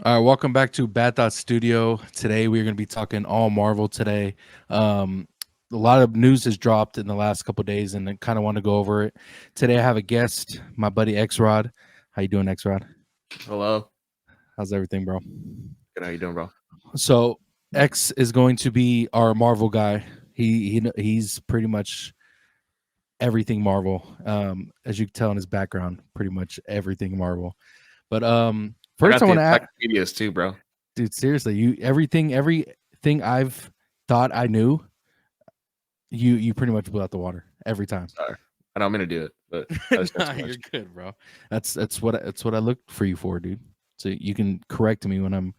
All right, welcome back to Bad Thought Studio. Today we're going to be talking all Marvel today. A lot of news has dropped in the last couple of days, and I kind of want to go over it. Today I have a guest, my buddy Xrod. How you doing, Xrod? Hello. How's everything, bro? Good. How you doing, bro? So X is going to be our Marvel guy. He's pretty much everything Marvel. As you can tell in his background, pretty much everything Marvel. But I first got I the want to ask, encyclopedias too, bro. dude, seriously, everything I've thought I knew, you pretty much blew out the water every time. Sorry, I don't mean to do it, but I just got Nah, too you're much. good, bro. That's what I look for you for, dude. So you can correct me when I'm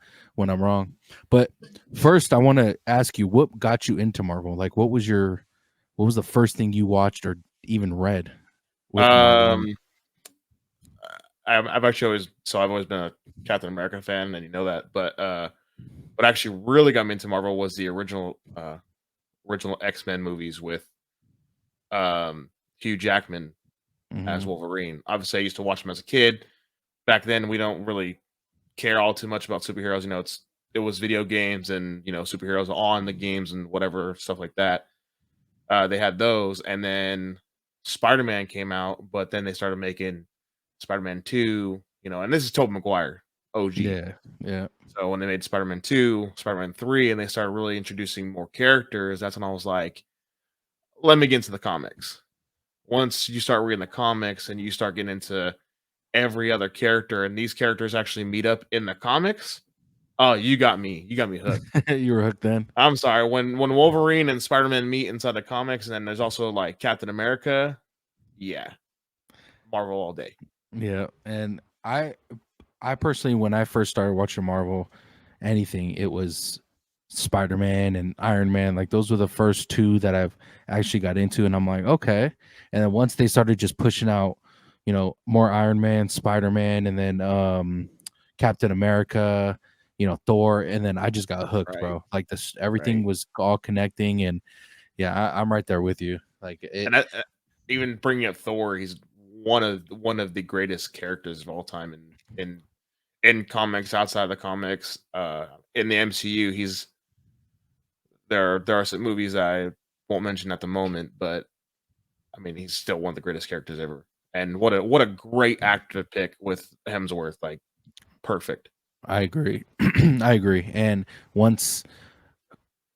wrong. But first, I want to ask you, what got you into Marvel? Like, what was the first thing you watched or even read with Marvel? Um, I've actually I've always been a Captain America fan, and you know that. But what actually really got me into Marvel was the original X-Men movies with Hugh Jackman as Mm-hmm. Wolverine. Obviously, I used to watch them as a kid. Back then, we don't really care all too much about superheroes. It was video games and superheroes on the games and whatever stuff like that. They had those, and then Spider-Man came out, but then they started making Spider-Man 2, and this is Tobey Maguire, OG. Yeah, yeah, So when they made Spider-Man 2, Spider-Man 3, and they started really introducing more characters, that's when I was like, let me get into the comics. Once you start reading the comics and you start getting into every other character, and these characters actually meet up in the comics, oh, you got me. You got me hooked. you were hooked then. I'm sorry. When Wolverine and Spider-Man meet inside the comics, and then there's also like Captain America, yeah, Marvel all day. Yeah, and I personally, when I first started watching Marvel, anything, it was Spider-Man and Iron Man. Like those were the first two that I've actually got into, and I'm like, okay. And then once they started just pushing out, more Iron Man, Spider-Man, and then Captain America, Thor, and then I just got hooked, Right, bro. Like this, everything right. was all connecting, and yeah, I'm right there with you. Like it, And even bringing up Thor, he's one of the greatest characters of all time in comics, outside of the comics, in the MCU. There are some movies I won't mention at the moment, but I mean he's still one of the greatest characters ever. And what a great actor to pick with Hemsworth, like perfect. I agree. I agree. And once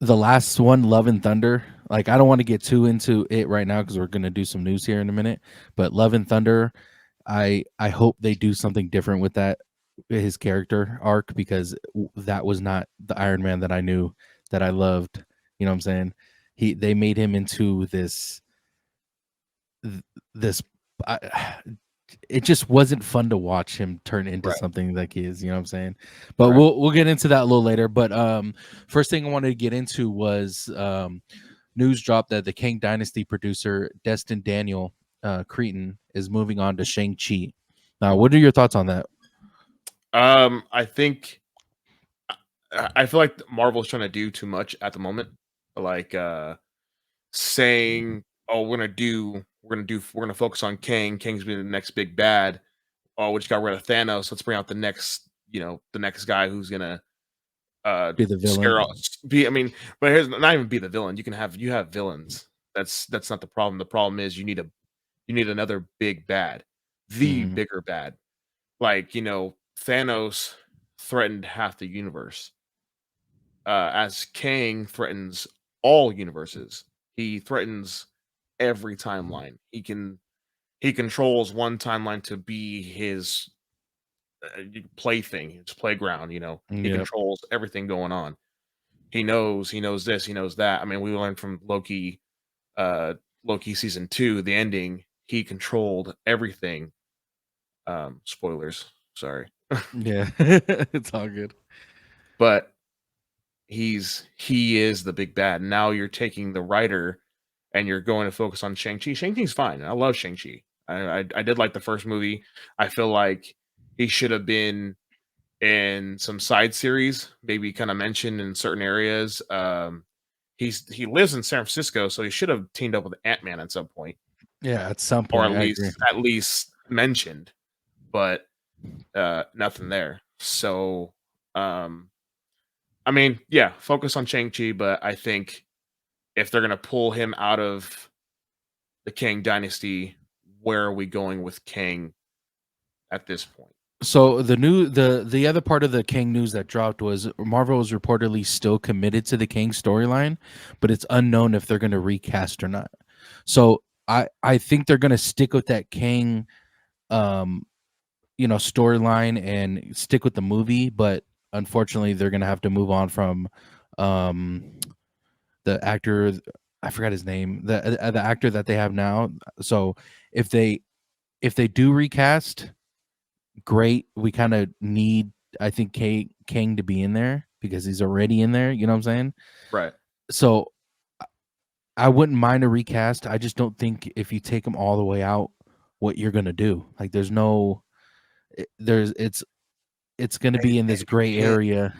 the last one, Love and Thunder. Like, I don't want to get too into it right now because we're gonna do some news here in a minute. But Love and Thunder, I hope they do something different with that, his character arc, because that was not the Iron Man that I knew, that I loved. You know what I'm saying? They made him into this. I, it just wasn't fun to watch him turn into Right, something like he is, you know what I'm saying? But right. we'll get into that a little later. But first thing I wanted to get into was news dropped that the Kang Dynasty producer Destin Daniel Cretton is moving on to Shang-Chi. Now, what are your thoughts on that? I think I feel like Marvel's trying to do too much at the moment. Like saying, "Oh, we're gonna focus on Kang. Kang's being the next big bad. Oh, we just got rid of Thanos. Let's bring out the next guy who's gonna Be the scare villain. us." Be I mean, but here's not even be the villain. You have villains. That's not the problem. The problem is you need another big bad, the Hmm. bigger bad. Like Thanos threatened half the universe. As Kang threatens all universes. He threatens every timeline. He controls one timeline to be his plaything, his playground. He Yep. controls everything going on. He knows this, he knows that. I mean, we learned from uh, Loki season 2, the ending. He controlled everything. Spoilers, sorry, Yeah. It's all good. but he is the big bad. Now you're taking the writer and you're going to focus on Shang-Chi. Shang-Chi's fine. I love Shang-Chi. I did like the first movie. I feel like he should have been in some side series, maybe kind of mentioned in certain areas. He lives in San Francisco, so he should have teamed up with Ant-Man at some point, Yeah, at some or point, I agree. at least mentioned, but nothing there. So Um, I mean, yeah, focus on Shang-Chi, but I think if they're gonna pull him out of the Kang dynasty, where are we going with Kang at this point? So the other part of the Kang news that dropped was Marvel is reportedly still committed to the Kang storyline, but it's unknown if they're going to recast or not. So I think they're going to stick with that Kang um storyline and stick with the movie, but unfortunately they're going to have to move on from um the actor, I forgot his name, the actor that they have now. So if they do recast, great. We kind of need, I think, Kang to be in there because he's already in there. You know what I'm saying? Right. So I wouldn't mind a recast. I just don't think if you take him all the way out, what you're gonna do. Like, there's no, there's it's gonna be in this You gray can't. area.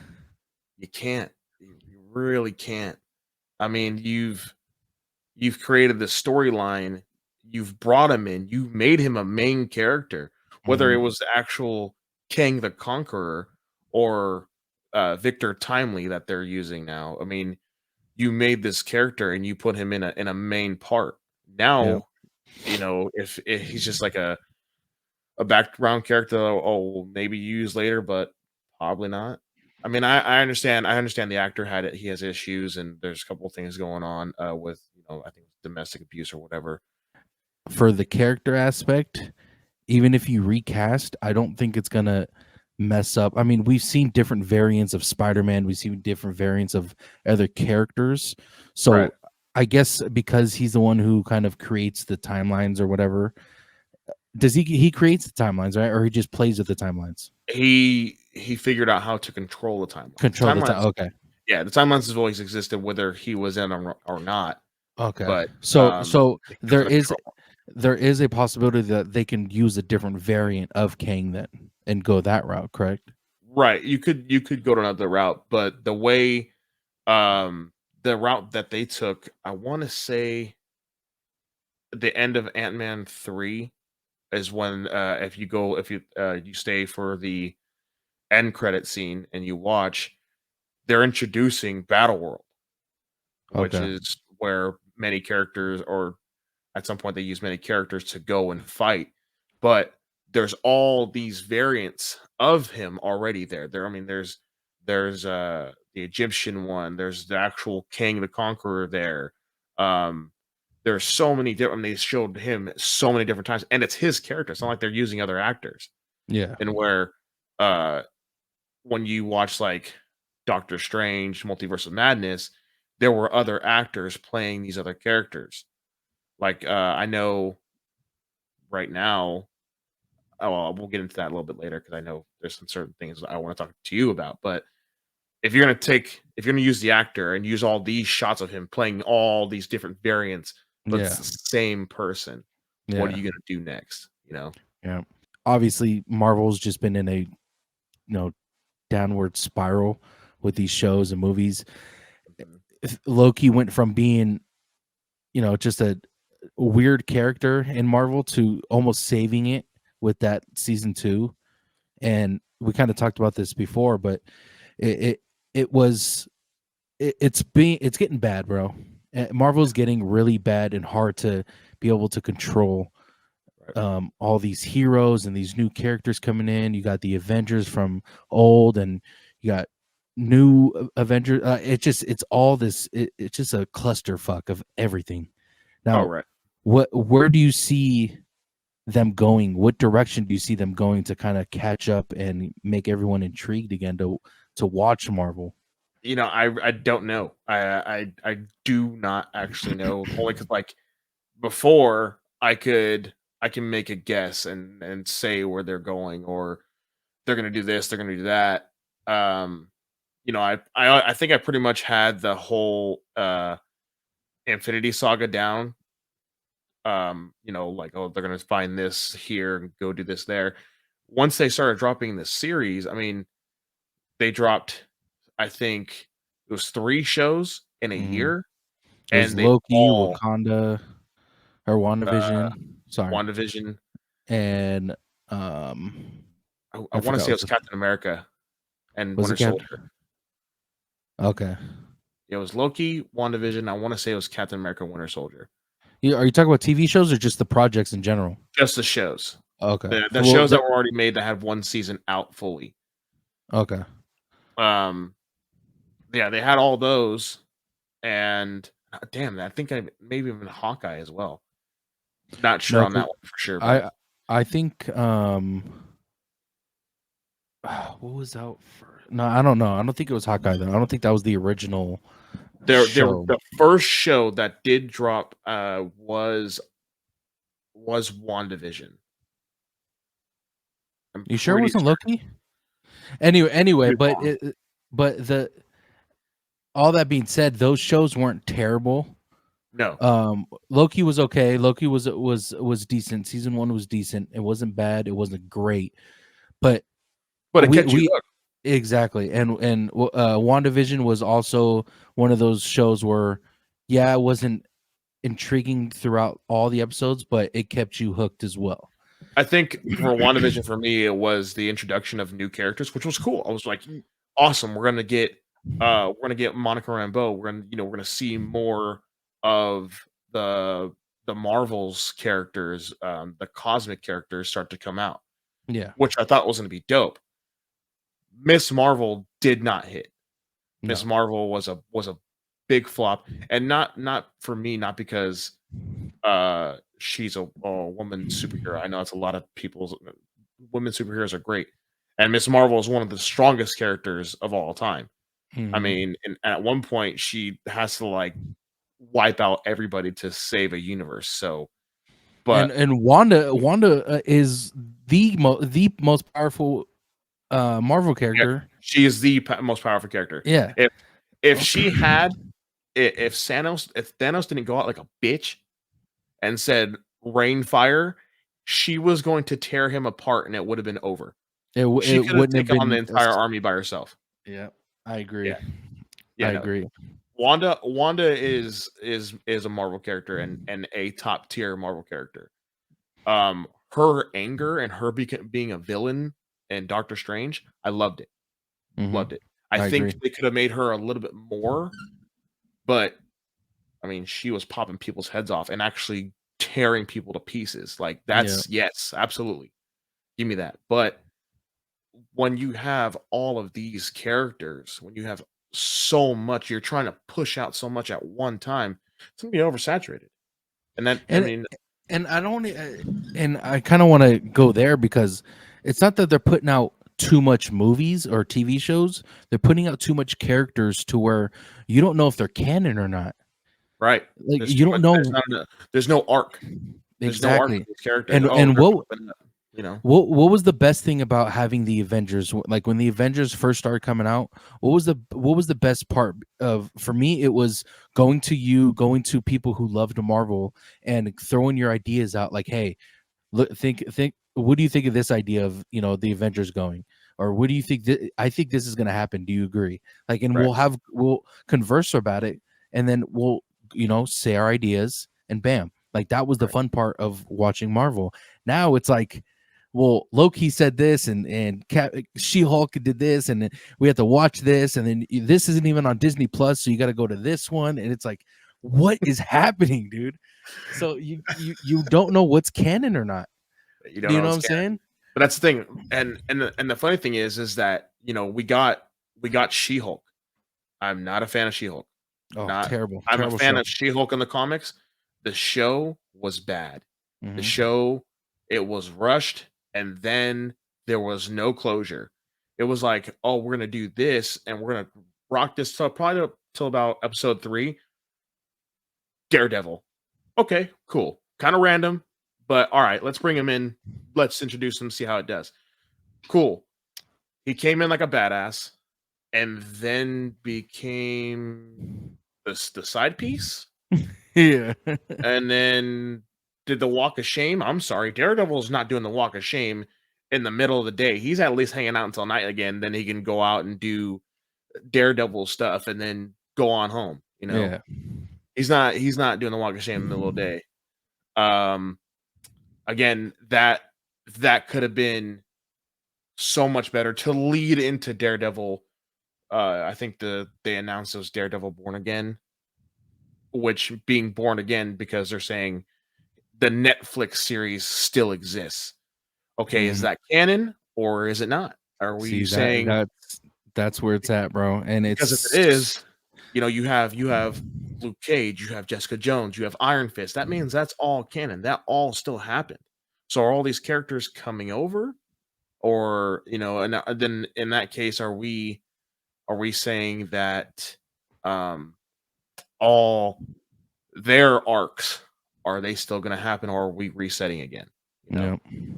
You can't. You really can't. I mean, you've created the storyline, you've brought him in, you made him a main character, whether it Hmm. was the actual Kang the Conqueror or Victor Timely that they're using now. I mean, you made this character and you put him in a main part. Yeah, Now, if he's just like a background character, oh, maybe use later, but probably not. I mean, I understand the actor he has issues, and there's a couple of things going on with I think domestic abuse or whatever. for the character aspect, even if you recast, I don't think it's gonna mess up. I mean, we've seen different variants of Spider-Man, we've seen different variants of other characters. Right. So I guess because he's the one who kind of creates the timelines or whatever. Does he creates the timelines, right? Or he just plays with the timelines? He figured out how to control the timelines. Control the time. Okay. Yeah, the timelines has always existed, whether he was in or not. Okay. But So he was there going to is control. a possibility that they can use a different variant of Kang then and go that route, correct? Right, you could go to another route, but um the route that they took, I want to say the end of Ant-Man 3 is when if you stay for the end credit scene and you watch, they're introducing Battle World, which Okay. is where many characters, or at some point they use many characters to go and fight. But there's all these variants of him already there. I mean, there's the Egyptian one, there's the actual King the Conqueror there. Um there's so many different, they showed him so many different times, and it's his character. It's not like they're using other actors. Yeah. And where uh when you watch like Doctor Strange, Multiverse of Madness, there were other actors playing these other characters. Like I know right now, oh, well, we'll get into that a little bit later because I know there's some certain things that I want to talk to you about. But if you're gonna use the actor and use all these shots of him playing all these different variants, but it's Yeah. the same person, what are Yeah. you gonna do next? Yeah. Obviously, Marvel's just been in a downward spiral with these shows and movies. Mhm. Loki went from being, just a weird character in Marvel to almost saving it with that season 2. And we kind of talked about this before, but it it, it was it's getting bad, bro. Marvel's getting really bad and hard to be able to control Right. all these heroes and these new characters coming in. You got the Avengers from old, and you got new Avengers. It's all this. It's just a clusterfuck of everything. Oh, Now, right. where do you see them going? What direction do you see them going to kind of catch up and make everyone intrigued again to watch Marvel? I don't know. I do not actually know. Only because like before I can make a guess and say where they're going, or they're gonna do this, they're gonna do that. Um, I think I pretty much had the whole Infinity Saga down. Like, oh, they're gonna find this here and go do this there. Once they started dropping the series, I mean, they dropped, I think it was 3 shows in a Mhm. year, It was and they Loki, all Wakanda, or uh WandaVision. Sorry, WandaVision. and um, I I want to forgot say it what was Captain America. and Was Winter it Captain? Soldier. Okay. It was Loki, WandaVision. I want to say it was Captain America, Winter Soldier. Are you talking about TV shows or just the projects in general? Just the shows. Okay. The Well, shows that were already made that had one season out fully. okay. Um, yeah, they had all those, and damn, I think I maybe even Hawkeye as well. Not sure No, on that 'cause one for sure, but I think what was out for? No, I don't know. I don't think it was Hawkeye though. I don't think that was the original there show. the first show that did drop was WandaVision. I'm You sure it pretty wasn't certain. Loki? Anyway, Could be but wrong. the all that being said, those shows weren't terrible. No, Loki was okay. Loki was decent. Season 1 was decent. It wasn't bad. It wasn't great. But but it kept you we hooked. exactly. And WandaVision was also one of those shows where yeah, it wasn't intriguing throughout all the episodes, but it kept you hooked as well. I think for WandaVision for me, it was the introduction of new characters, which was cool. I was like, awesome. We're gonna get Monica Rambeau. We're gonna see more of the the Marvel's characters, the cosmic characters start to come out, Yeah. which I thought was gonna be dope. Miss Marvel did not hit. Miss No. Marvel was a big flop, and not for me, not because she's a woman superhero. I know it's a lot of people's women superheroes are great, and Miss Marvel is one of the strongest characters of all time. I Mhm. mean, and at one point she has to like wipe out everybody to save a universe. So, but And Wanda is the most powerful Marvel yeah, character. she is the most powerful character. Yeah. If if she had if Thanos didn't go out like a bitch and said rain fire, she was going to tear him apart and it would have been over. She It could have wouldn't have taken on the been entire army by herself. yeah. I agree. Yeah. Yeah, I no. agree. Wanda is a Marvel character and a top tier Marvel character. Her anger and her being a villain in Doctor Strange, I loved it. Mhm. Loved it. I I think agree. they could have made her a little bit more, but I mean, she was popping people's heads off and actually tearing people to pieces. Like Yeah. that's yes, absolutely. Give me that. But when you have all of these characters, when you have so much, you're trying to push out so much at one time, it's gonna be oversaturated. And that, I And mean, and I don't and I kind of want to go there because it's not that they're putting out too much movies or TV shows. They're putting out too much characters to where you don't know if they're canon or not. right? Like There's you too don't much. know There's no arc. There's no arc exactly. with these characters. Oh, And we're popping up, you know. what was the best thing about having the Avengers? Like when the Avengers first started coming out, what was the best part of for me? It was going to people who loved Marvel and throwing your ideas out. Like, hey, look, think. What do you think of this idea of the Avengers going? Or what do you think? I think this is going to happen. Do you agree? Like, and Right, we'll converse about it, and then we'll say our ideas, and bam, like that was the right, fun part of watching Marvel. Now it's like, well, Loki said this, and She Hulk did this, and then we have to watch this, and then this isn't even on Disney Plus, so you got to go to this one, and it's like, what is happening, dude? So you don't know what's canon or not. you Do don't you know know what what's I'm canon. saying? But that's the thing, and the funny thing is that we got She Hulk. I'm not a fan of She Hulk. Oh, Not. terrible, I'm a terrible fan show. of She Hulk in the comics. The show was bad. The Hmm. show, it was rushed, and then there was no closure. It was like, oh, we're gonna do this, and we're gonna rock this till probably till about episode 3. Daredevil. Okay, cool. Kind of random, but all right, let's bring him in. Let's introduce him, see how it does. Cool. He came in like a badass, and then became the side piece, Yeah. and then did the walk of shame. I'm sorry, Daredevil's not doing the walk of shame in the middle of the day. He's at least hanging out until night again. Then he can go out and do Daredevil stuff, and then go on home. You know, Yeah. he's not doing the walk of shame in the middle of the day. Um, again, that could have been so much better to lead into Daredevil. I think they announced those Daredevil Born Again, which being born again because they're saying the Netflix series still exists. Okay, is Mhm. that canon or is it not? Are we See, that saying that's where it's at, bro, and because if it it's is, you have Luke Cage, you have Jessica Jones, you have Iron Fist. That means that's all canon. That all still happened. So are all these characters coming over, or and then in that case, are we saying that um all their arcs are they still going to happen, or are we resetting again? You know, yep.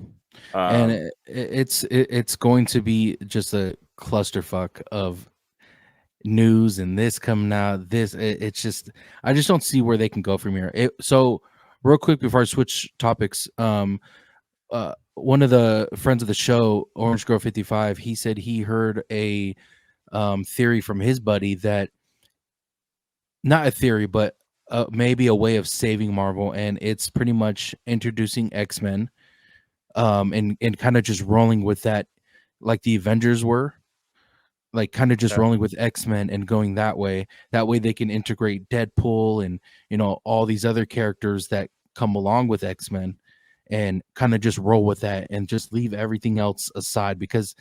And um, it's going to be just a clusterfuck of news and this coming out. It's just I just don't see where they can go from here. So real quick before I switch topics, one of the friends of the show, Orange Girl 55, he said he heard a theory from his buddy that not a theory, but maybe a way of saving Marvel, and it's pretty much introducing X-Men, and kind of just rolling with that, like the Avengers were, like kind of just okay, rolling with X-Men and going that way. That way they can integrate Deadpool and all these other characters that come along with X-Men, and kind of just roll with that and just leave everything else aside because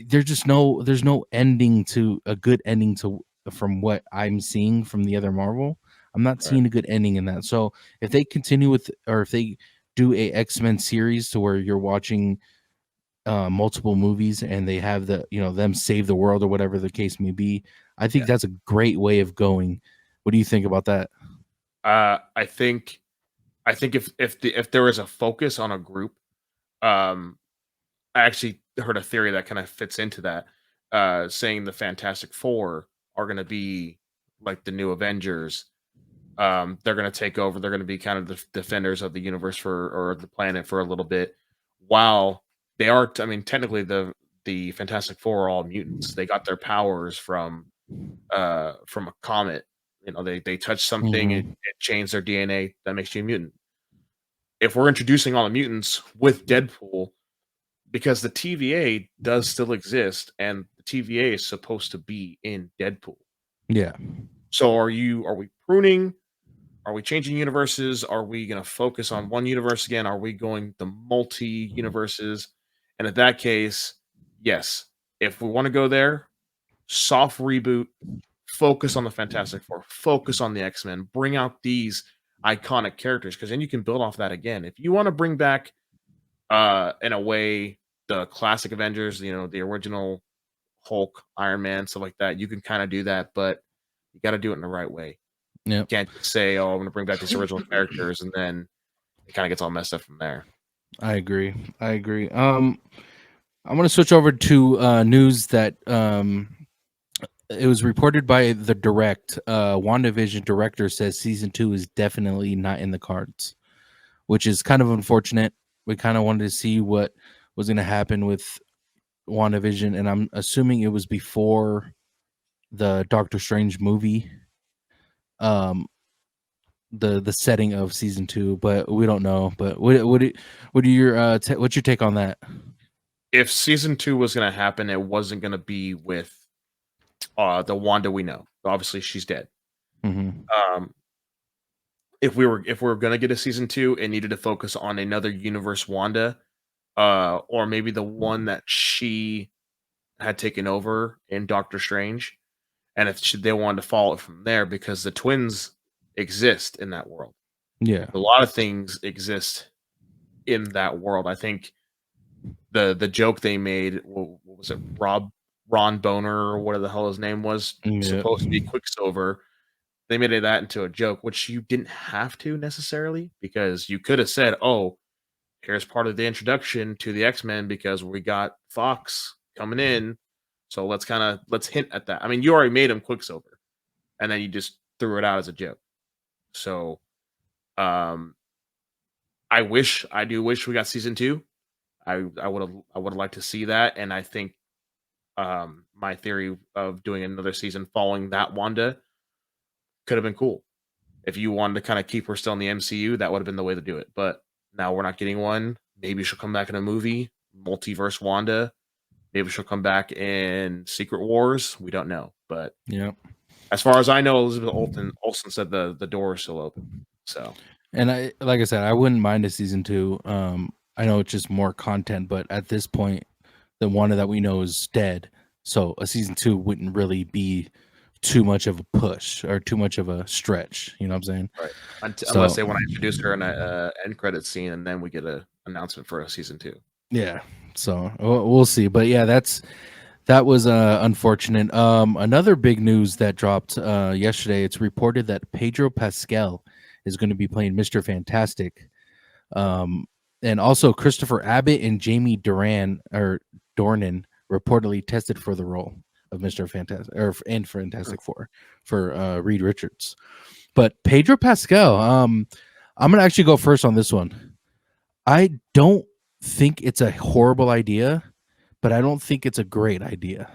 there's no ending to a good ending to from what I'm seeing from the other Marvel. I'm not right. seeing a good ending in that. So if they continue with, or if they do a X-Men series to where you're watching multiple movies and they have the them save the world or whatever the case may be, I think Yeah. that's a great way of going. What do you think about that? I think if there is a focus on a group, um, I actually heard a theory that kind of fits into that, saying the Fantastic Four are going to be like the new Avengers. They're going to take over. They're going to be kind of the defenders of the universe for or the planet for a little bit, while they are. I mean, technically, the Fantastic Four are all mutants. They got their powers from a comet. They touch something, it, Hmm. it changed their DNA. That makes you a mutant. If we're introducing all the mutants with Deadpool, because the TVA does still exist, and the TVA is supposed to be in Deadpool. Yeah. So are we pruning? Are we changing universes? Are we going to focus on one universe again? Are we going the multi universes? And in that case, yes. If we want to go there, soft reboot, focus on the Fantastic Four, focus on the X-Men, bring out these iconic characters, because then you can build off that again. If you want to bring back in a way the classic Avengers, the original Hulk, Iron Man, stuff like that, you can kind of do that, but you got to do it in the right way. You Yep. can't just say, "Oh, I'm going to bring back these original characters," and then it kind of gets all messed up from there. I agree. I agree. I want to switch over to news that it was reported by the direct. WandaVision director says season 2 is definitely not in the cards, which is kind of unfortunate. We kind of wanted to see what was going to happen with WandaVision, and I'm assuming it was before the Doctor Strange movie, um, the setting of season 2, but we don't know. But what are your what's your take on that? If season 2 was going to happen, it wasn't going to be with the Wanda we know. Obviously, she's dead. Hmm. Um, if we were going to get a season 2, it needed to focus on another universe Wanda, or maybe the one that she had taken over in Doctor Strange, and if they wanted to follow it from there, because the twins exist in that world. Yeah, A lot of things exist in that world. I think the joke they made, what was it, Ron Boner or whatever the hell his name was, yeah, supposed to be Quicksilver. They made that into a joke, which you didn't have to necessarily, because you could have said, "Oh, here's part of the introduction to the X-Men because we got Fox coming in. So let's hint at that." I mean, you already made him Quicksilver, and then you just threw it out as a joke. So, um, I do wish we got season 2. I would have liked to see that, and I think my theory of doing another season following that Wanda could have been cool. If you wanted to kind of keep her still in the MCU, that would have been the way to do it. But now we're not getting one. Maybe she'll come back in a movie, multiverse Wanda. Maybe she'll come back in Secret Wars. We don't know, but Yeah. as far as I know, Elizabeth Olsen said the door is still open. So And I like I said, I wouldn't mind a season 2. I know it's just more content, but at this point, the one that we know is dead. So a season 2 wouldn't really be too much of a push or too much of a stretch. You know what I'm saying? right, unless So they want to introduce her in a end credit scene, and then we get a announcement for a season 2. yeah. So we'll see. But yeah, that was unfortunate. Another big news that dropped yesterday. It's reported that Pedro Pascal is going to be playing Mr. Fantastic. Um, and also Christopher Abbott and Jamie Dornan reportedly tested for the role of Mr. Fantastic or and Fantastic Four for Reed Richards. But Pedro Pascal, I'm gonna actually go first on this one. I don't think it's a horrible idea, but I don't think it's a great idea.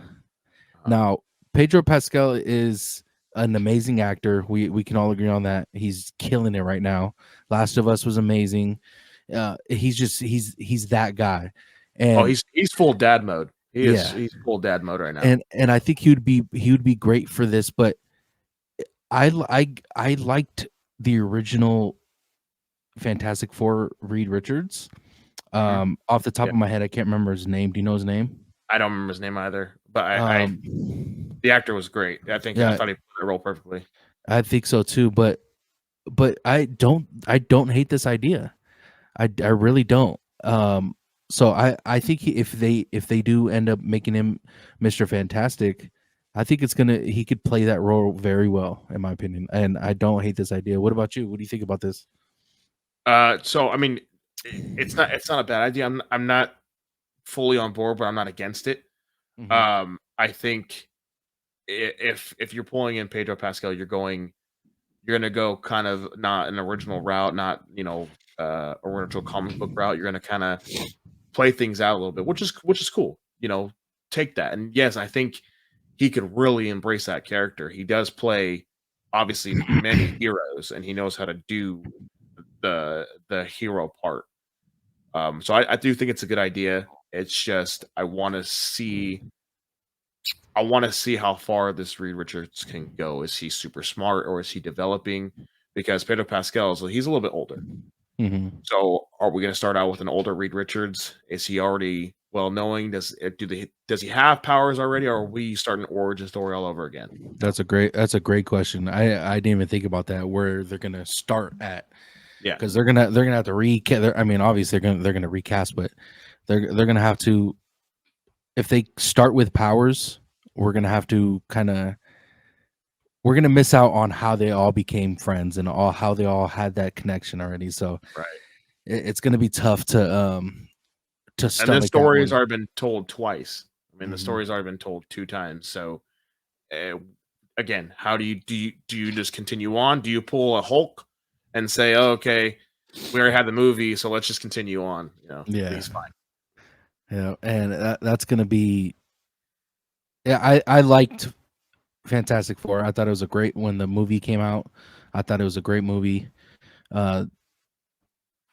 Uh, Now, Pedro Pascal is an amazing actor. We can all agree on that. He's killing it right now. Last of Us was amazing. He's that guy, oh, and he's full dad mode. yeah, He's full dad mode right now. and I think he would be great for this. But I liked the original Fantastic Four Reed Richards. Hmm. Off the top Yeah, of my head, I can't remember his name. Do you know his name? I don't remember his name either, but I Um, the actor was great. I yeah, thought he played the role perfectly. I think so too. But I don't hate this idea. I really don't. So I think if they do end up making him Mr. Fantastic, I think he could play that role very well, in my opinion. And I don't hate this idea. What about you? What do you think about this? So I mean, it's not a bad idea. I'm not fully on board, but I'm not against it. Hmm. I think if you're pulling in Pedro Pascal, you're gonna go kind of not an original route, not original comic book route. You're gonna kind of play things out a little bit, which is cool. Take that. And yes, I think he could really embrace that character. He does play obviously many heroes, and he knows how to do the hero part. So I do think it's a good idea. It's just I want to see how far this Reed Richards can go. Is he super smart or is he developing? Because Pedro Pascal he's a little bit older. Hmm. So are we going to start out with an older Reed Richards? Is he already well knowing? Does he have powers already, or are we starting an origin story all over again? That's a great question. I didn't even think about that. Where they're gonna start at, Yeah, because they're gonna have to recast. I mean, obviously they're gonna recast, but they're gonna have to, if they start with powers, we're gonna have to kind of, we're gonna miss out on how they all became friends and all how they all had that connection already. So right. it's gonna be tough to And this stomach that story's one. already been told twice. I mean, the story's Hmm. already been told 2 times. So uh, again, how do you just continue on? Do you pull a Hulk and say, oh, okay, we already had the movie, so let's just continue on? Yeah, He's fine. yeah, and that's gonna be. Yeah, I liked Fantastic Four. I thought it was a great when the movie came out. I thought it was a great movie. Uh,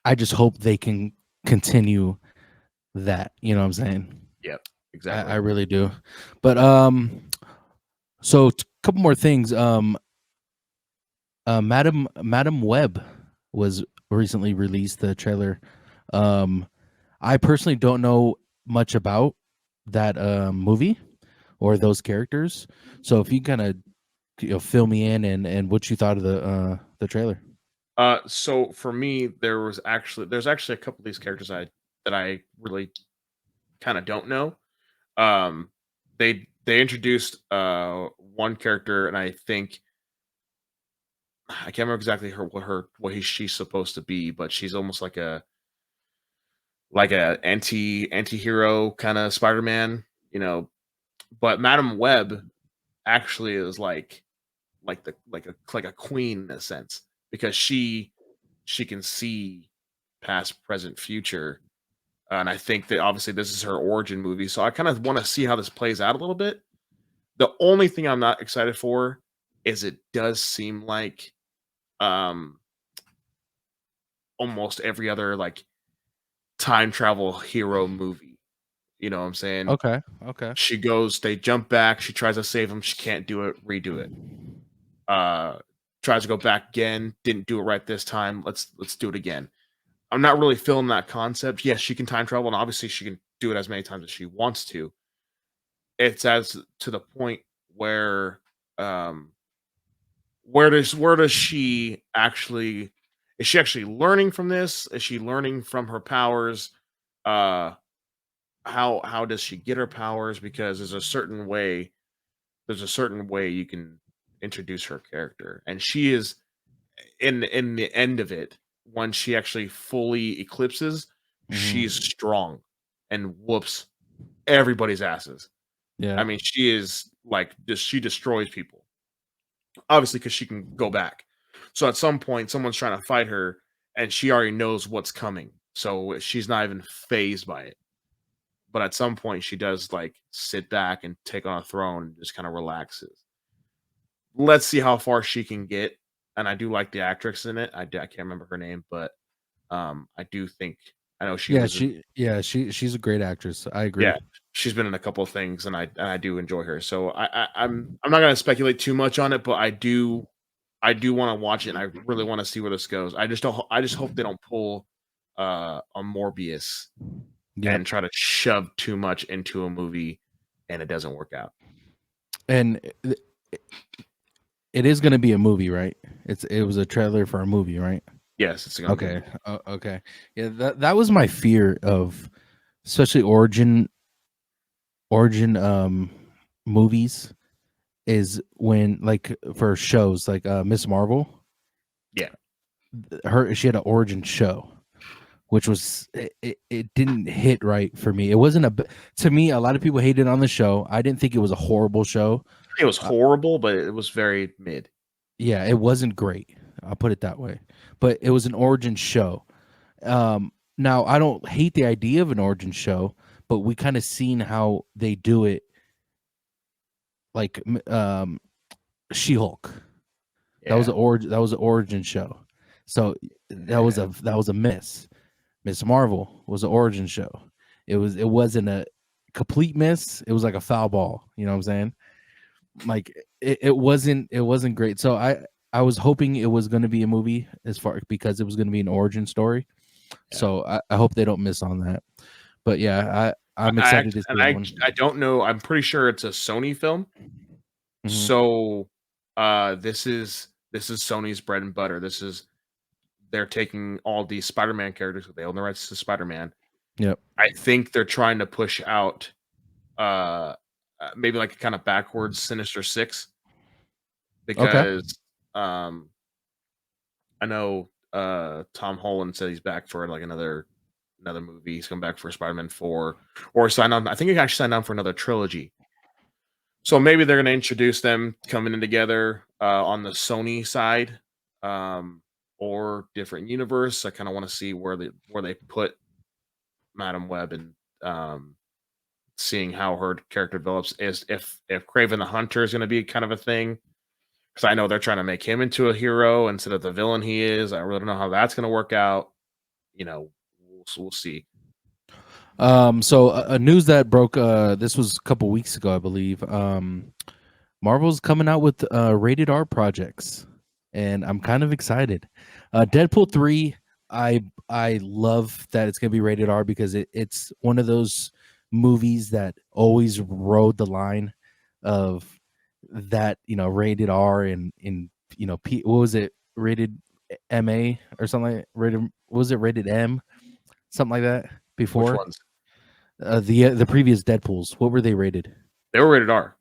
I just hope they can continue that. You know what I'm saying? Yep, I exactly. really do. But so a couple more things. Madam Web was recently released. The trailer. Um, I personally don't know much about that movie or those characters. So if you kind of fill me in and what you thought of the trailer. So for me, there's actually a couple of these characters that I really kind of don't know. Um, they introduced one character, and I think I can't remember exactly she's supposed to be, but she's almost like a anti-hero kind of Spider-Man, you know. But Madam Web actually is like a queen in a sense, because she can see past, present, future. And I think that obviously this is her origin movie, so I kind of want to see how this plays out a little bit. The only thing I'm not excited for is it does seem like um almost every other like time travel hero movie. You know what I'm saying? Okay. Okay. She goes, they jump back, she tries to save him, she can't do it, redo it. Uh Tries to go back again, didn't do it right this time. Let's do it again. I'm not really feeling that concept. Yes, she can time travel, and obviously she can do it as many times as she wants to. It's as to the point where um where does she actually, is she actually learning from this? Is she learning from her powers? Uh how does she get her powers? Because there's a certain way you can introduce her character. And she is in the end of it, when she actually fully eclipses, she's Hmm. strong and whoops everybody's asses. I Yeah. mean, she is like just she destroys people. Obviously, because she can go back. So at some point, someone's trying to fight her, and she already knows what's coming. So she's not even phased by it. But at some point, she does like sit back and take on a throne and just kind of relaxes. Let's see how far she can get. And I do like the actress in it. I can't remember her name, but I do think I know she Yeah. was in. She's a great actress. I agree. Yeah, she's been in a couple of things, and I do enjoy her. So I'm not gonna speculate too much on it, but I do want to watch it, and I really want to see where this goes. I just hope they don't pull a Morbius Yep. and try to shove too much into a movie, and it doesn't work out. And it is going to be a movie, right? It was a trailer for a movie, right? Yes, it's gonna be a Okay. movie. Okay. Yeah, that was my fear of, especially origin movies, is when, like, for shows like Miss Marvel, Yeah, she had an origin show, which was it didn't hit right for me. It wasn't to me. A lot of people hated on the show. I didn't think it was a horrible show. it was Uh, horrible, but it was very mid. yeah, it wasn't great. I'll put it that way. But it was an origin show. Now I don't hate the idea of an origin show, but we kind of seen how they do it, like She-Hulk. Yeah, That was an origin show. So that was a miss. Miss Marvel was an origin show. It wasn't a complete miss. It was like a foul ball. You know what I'm saying? Like it wasn't great. So I was hoping it was going to be a movie, as far because it was going to be an origin story. yeah. So I hope they don't miss on that. But yeah, I'm I excited act to and see that one. I don't know. I'm pretty sure it's a Sony film. Hmm. So this is Sony's bread and butter. They're taking all these Spider-Man characters. They own the rights to Spider-Man. Yep. I think they're trying to push out uh maybe like a kind of backwards Sinister Six, Okay. because um I know Tom Holland said he's back for like another movie. He's come back for Spider-Man 4, or signed on. I think he actually signed on for another trilogy. So maybe they're going to introduce them coming in together on the Sony side, or different universe. I kind of want to see where they put Madam Web, and seeing how her character develops. Is if Craven the Hunter is going to be kind of a thing, because I know they're trying to make him into a hero instead of the villain he is. I really don't know how that's going to work out. We'll see. So a news that broke, this was a couple weeks ago, I believe. Marvel's coming out with rated R projects, and I'm kind of excited. Deadpool 3, I love that it's going to be rated R, because it's one of those movies that always rode the line of that, rated R, and what was it, rated MA or something, rated, was it rated M, something like that Which before. ones? The previous Deadpools, what were they rated? They were rated R.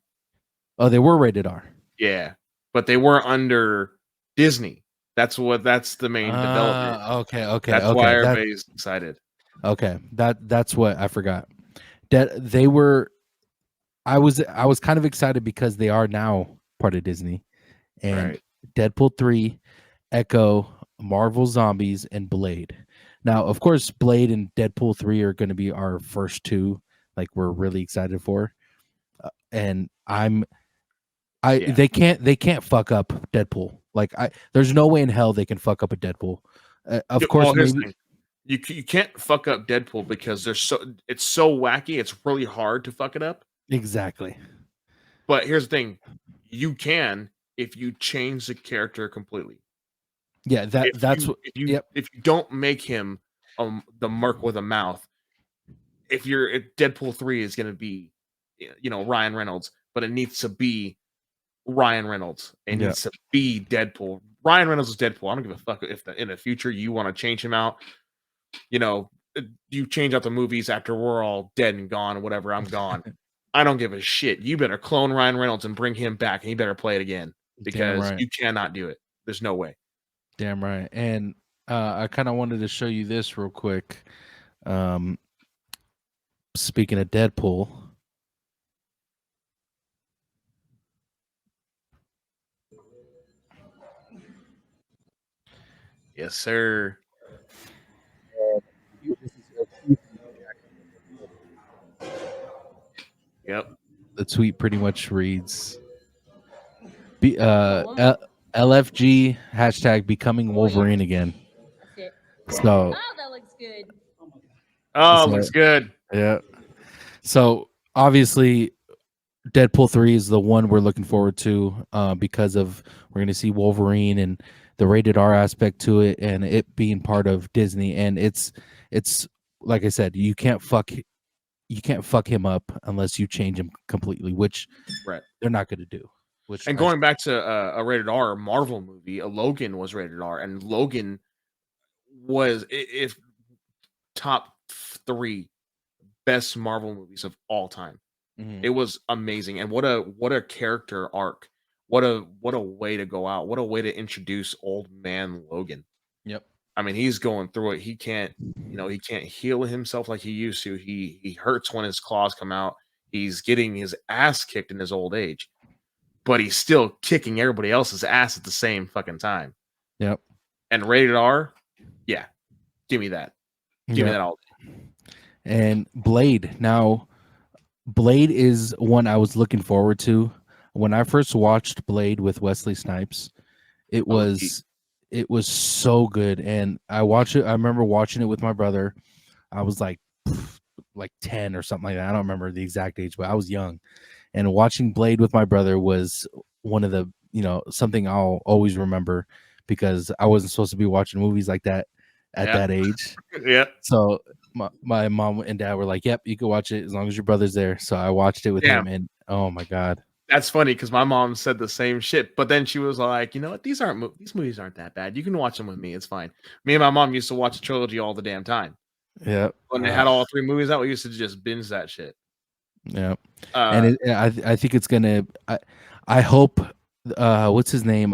Oh, they were rated R. Yeah, but they weren't under Disney. That's the main development. Okay, okay, That's why okay. everybody's excited. That's what I forgot. That they were. I was kind of excited because they are now part of Disney, and Right. Deadpool 3, Echo, Marvel Zombies, and Blade. Now, of course, Blade and Deadpool 3 are going to be our first two, like, we're really excited for. And Yeah. they can't fuck up Deadpool. Like, there's no way in hell they can fuck up a Deadpool. Yeah, Of well, course, here's the maybe. thing. you can't fuck up Deadpool because it's so wacky. It's really hard to fuck it up. Exactly. But here's the thing, you can if you change the character completely. Yeah, If that's you what. if you Yep. if you don't make him the merc with a mouth, if Deadpool 3 is gonna be, Ryan Reynolds, but it needs to be Ryan Reynolds. It Yeah. needs to be Deadpool. Ryan Reynolds is Deadpool. I don't give a fuck if in the future you want to change him out. You know, you change out the movies after we're all dead and gone or whatever. I'm gone. I don't give a shit. You better clone Ryan Reynolds and bring him back, and he better play it again Damn because right. you cannot do it. There's no way. Damn right. And I kind of wanted to show you this real quick. Um, Speaking of Deadpool, Yes, sir. Yep. the tweet pretty much reads, LFG hashtag becoming Wolverine again. So, that looks good. Oh, so looks good. yeah. So obviously, Deadpool 3 is the one we're looking forward to because of we're going to see Wolverine and the rated R aspect to it, and it being part of Disney. And it's like I said, you can't fuck him up unless you change him completely, which Right. they're not going to do. Which And going back to a rated R Marvel movie, Logan was rated R, and Logan was if top 3 best Marvel movies of all time. Mhm. It was amazing, and what a character arc. What a way to go out. What a way to introduce old man Logan. Yep. I mean, he's going through it. He can't heal himself like he used to. He hurts when his claws come out. He's getting his ass kicked in his old age, but he's still kicking everybody else's ass at the same fucking time. Yep. And rated R, yeah, give me that. Give me Yep. that all day. And Blade. Now, Blade is one I was looking forward to. When I first watched Blade with Wesley Snipes, it Oh, was it was so good. And I remember watching it with my brother. I was like 10 or something like that. I don't remember the exact age, but I was young. And watching Blade with my brother was one of the, something I'll always remember because I wasn't supposed to be watching movies like that at yeah, that age. yeah. So my mom and dad were like, "Yep, you can watch it as long as your brother's there." So I watched it with Yeah. him, and oh my god, That's funny because my mom said the same shit, but then she was like, "You know what? These movies aren't that bad. You can watch them with me. It's fine." Me and my mom used to watch a trilogy all the damn time. yep, When they had all 3 movies out, we used to just binge that shit. yep. And Uh, I think it's gonna. I hope. What's his name?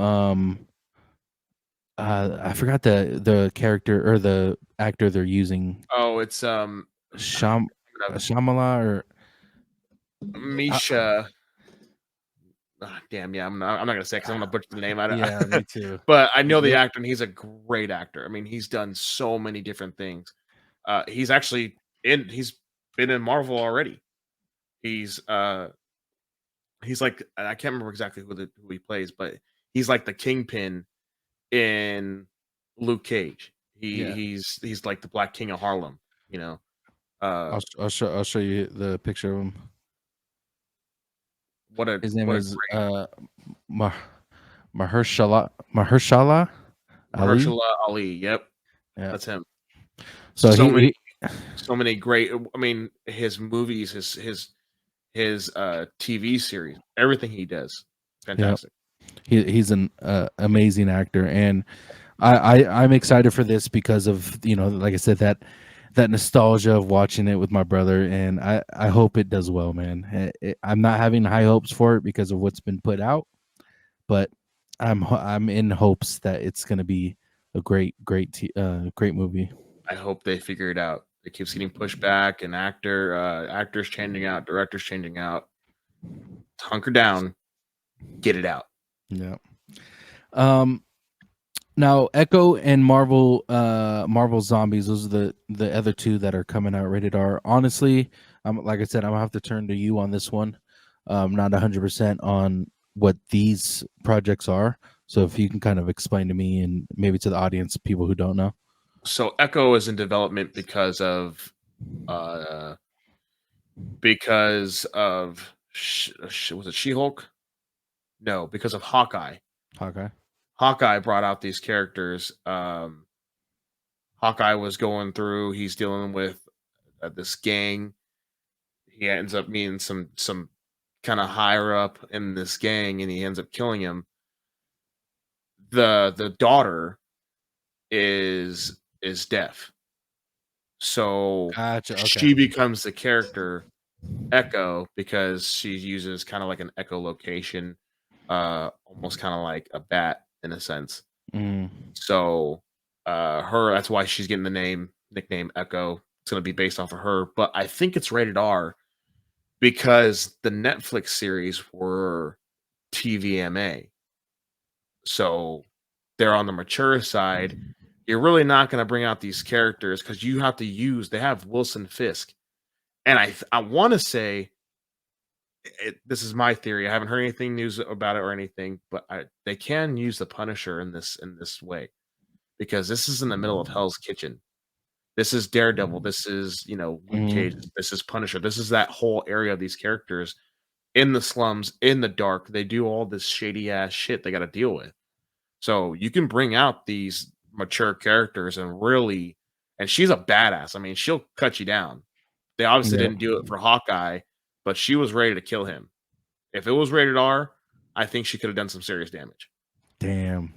I forgot the character or the actor they're using. oh, it's Sham Shamala or Misha. Damn, yeah, I'm not gonna say because I'm gonna butcher the name. yeah, me too. But I know the Yep. actor, and he's a great actor. I mean, he's done so many different things. He's actually he's been in Marvel already. He's he's like I can't remember exactly who he plays, but he's like the Kingpin in Luke Cage. Yeah, He's like the Black King of Harlem. You know, uh, I'll show you the picture of him. His name what a is great Mah- Mahershala Ali. Mahershala Ali. Yep, Yeah. that's him. So So many he so many great. I mean, his movies, his TV series, everything he does, yeah, fantastic. he's an amazing actor, and I'm excited for this because of like I said, that nostalgia of watching it with my brother, and I hope it does well, man. I'm not having high hopes for it because of what's been put out, but I'm in hopes that it's going to be a great movie. I hope they figure it out. It keeps getting pushed back, and actors changing out, directors changing out. Hunker down, get it out. Yeah. Um. Now, Echo and Marvel Zombies, those are the other two that are coming out rated R. Honestly, like I said, I'm gonna have to turn to you on this one. Not 100% on what these projects are. So if you can kind of explain to me and maybe to the audience, people who don't know. So Echo is in development uh was it She-Hulk? No, because of Hawkeye. Okay. Hawkeye brought out these characters. Hawkeye was going through. He's dealing with this gang. He ends up meeting some kind of higher up in this gang, and he ends up killing him. The daughter is deaf, so Gotcha. Okay. she becomes the character Echo because she uses kind of like an echolocation, almost kind of like a bat in a sense. Mm. So her that's why she's getting the nickname Echo. It's gonna be based off of her, but I think it's rated R because the Netflix series were TVMA. So they're on the mature side. You're really not gonna bring out these characters because you have to use they have Wilson Fisk. And I wanna say this is my theory. I haven't heard anything news about it or anything, but they can use the Punisher in this way because this is in the middle of Hell's Kitchen. This is Daredevil. This is Luke Cage. Mhm. This is Punisher. This is that whole area of these characters in the slums, in the dark. They do all this shady ass shit they got to deal with. So you can bring out these mature characters and really, and she's a badass. I mean, she'll cut you down. They obviously Yep. didn't do it for Hawkeye, but she was ready to kill him. If it was rated R, I think she could have done some serious damage. Damn.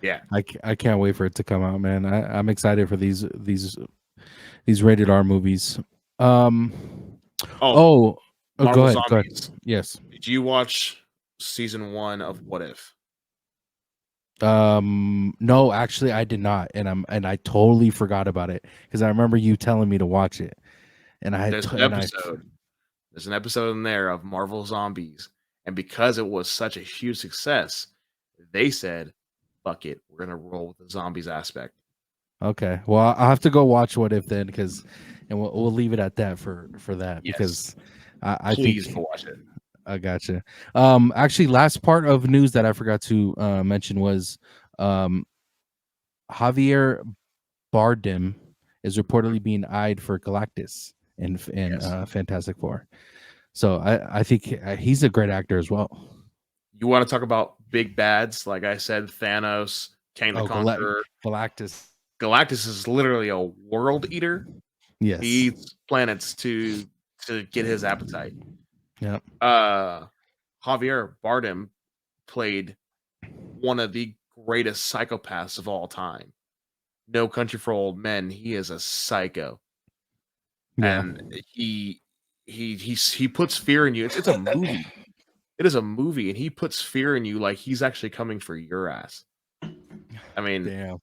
Yeah. I can't wait for it to come out, man. I'm excited for these rated R movies. Um. Oh, Oh. Go Marvel ahead. Go ahead. Zombies. Yes. Did you watch season 1 of What If? No, actually, I did not, and I totally forgot about it because I remember you telling me to watch it, and I had There's t- an and I. episode. There's an episode in there of Marvel Zombies, and because it was such a huge success, they said, "Fuck it, we're gonna roll with the zombies aspect." Okay, well, I'll have to go watch What If then, because, and we'll leave it at that for that Yes, because I please think go watch it. I gotcha. Actually, last part of news that I forgot to mention was um Javier Bardem is Mhm. reportedly being eyed for Galactus in Yes, Fantastic Four. So I think he's a great actor as well. you want to talk about big bads? Like I said, Thanos, Kang the Oh, Conqueror. Galactus. Galactus is literally a world eater. He Yes. eats planets to get his appetite. Yep. Uh, Javier Bardem played one of the greatest psychopaths of all time. No Country for Old Men. He is a psycho, Yeah. and he puts fear in you. It's a movie. It is a movie, and he puts fear in you like he's actually coming for your ass. I mean, Damn.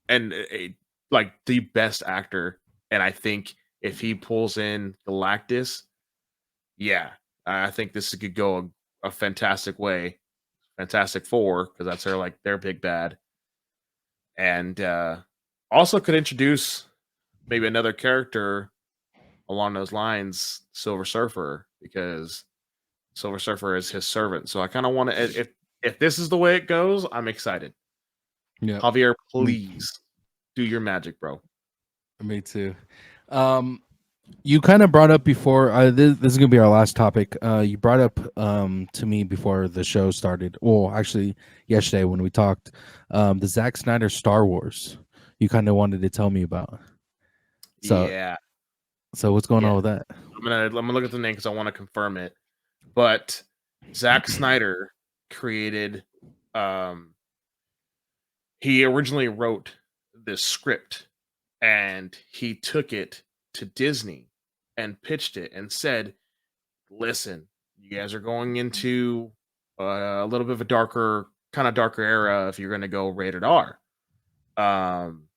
and like the best actor. And I think if he pulls in Galactus, yeah, I think this could go a fantastic way. Fantastic Four, because that's their big bad, and also could introduce maybe another character along those lines, Silver Surfer, because Silver Surfer is his servant. So I kind of want to if this is the way it goes, I'm excited. Yep. Javier, Me, please do your magic, bro. me too. Um, you kind of brought up before. This is gonna be our last topic. You brought up to me before the show started. Well, actually, yesterday when we talked, the Zack Snyder Star Wars. You kind of wanted to tell me about. So, Yeah, what's going yeah. on with that? I'm gonna look at the name because I want to confirm it. But Zack Snyder created. Um, he originally wrote this script, and he took it to Disney and pitched it and said, "Listen, you guys are going into a little bit of a darker era if you're going to go rated R." Um,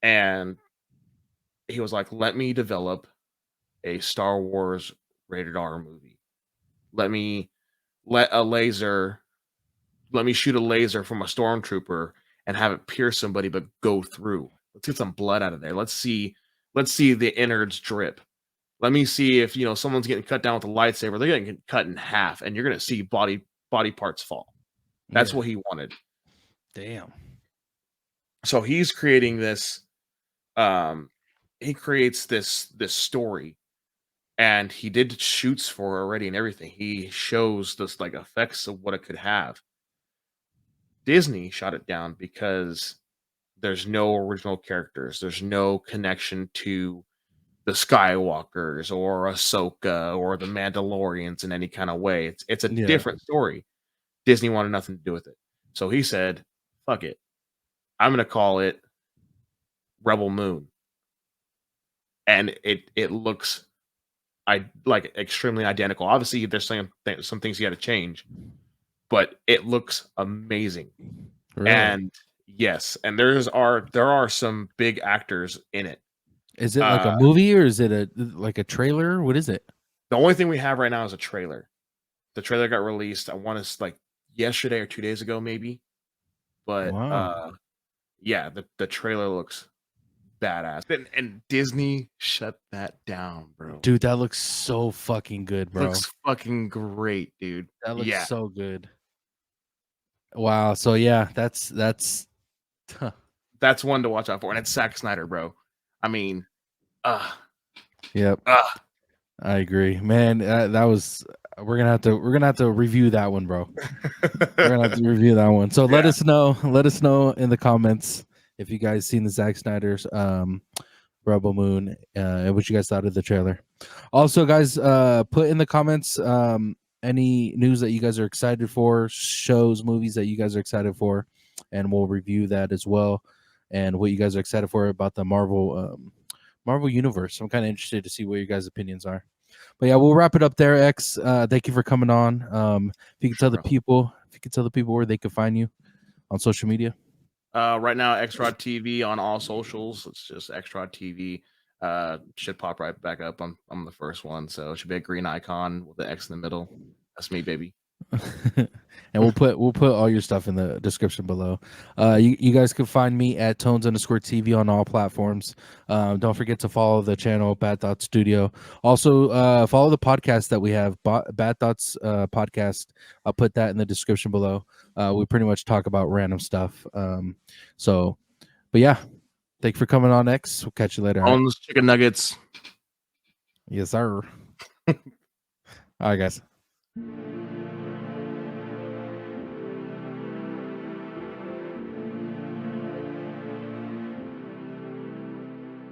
and he was like, "Let me develop a Star Wars rated R movie. Let me let a laser let me shoot a laser from a stormtrooper and have it pierce somebody but go through. Let's get some blood out of there. Let's see the innards drip. Let me see if someone's getting cut down with a lightsaber, they're getting cut in half and you're gonna see body parts fall." That's Yeah. what he wanted. Damn. So he's creating this. um, he creates this story, and he did shoots for it already and everything. He shows this like effects of what it could have. Disney shot it down because there's no original characters. There's no connection to the Skywalkers or Ahsoka or the Mandalorians in any kind of way. It's a Yeah. different story. Disney wanted nothing to do with it. So he said, "Fuck it. I'm gonna call it Rebel Moon." And it looks like extremely identical. Obviously, there's some things you got to change, but it looks amazing. Really? And yes, and there are some big actors in it. Is it like a Uh, movie or is it like a trailer? What is it? the only thing we have right now is a trailer. The trailer got released. I want to like yesterday or 2 days ago, maybe. But Wow. yeah, the trailer looks badass. And Disney shut that down, bro. Dude, that looks so fucking good, bro. Looks fucking great, dude. That looks Yeah, so good. Wow. So yeah, that's that's one to watch out for, and it's Zack Snyder, bro. I mean, uh, yep. uh, I agree, man. That was we're gonna have to review that one, bro. We're gonna have to review that one. So let yeah. us know. Let us know in the comments if you guys seen the Zack Snyder's Rebel Moon and what you guys thought of the trailer. Also, guys, put in the comments any news that you guys are excited for, shows, movies that you guys are excited for, and we'll review that as well. And what you guys are excited for about the Marvel universe. I'm kind of interested to see what your guys' opinions are. But yeah, we'll wrap it up there. X, thank you for coming on. If you could tell the Bro. people, where they could find you on social media. Right now, Xrod TV on all socials. It's just Xrod TV. Should pop right back up. I'm the first one, so it should be a green icon with the X in the middle. That's me, baby. And we'll put all your stuff in the description below. You guys can find me at Tones_TV on all platforms. Don't forget to follow the channel Bad Thoughts Studio. Also, follow the podcast that we have, Bad Thoughts podcast. I'll put that in the description below. We pretty much talk about random stuff. But yeah, thank you for coming on, X. We'll catch you later. All right. Bones, chicken nuggets. Yes, sir. All right, guys.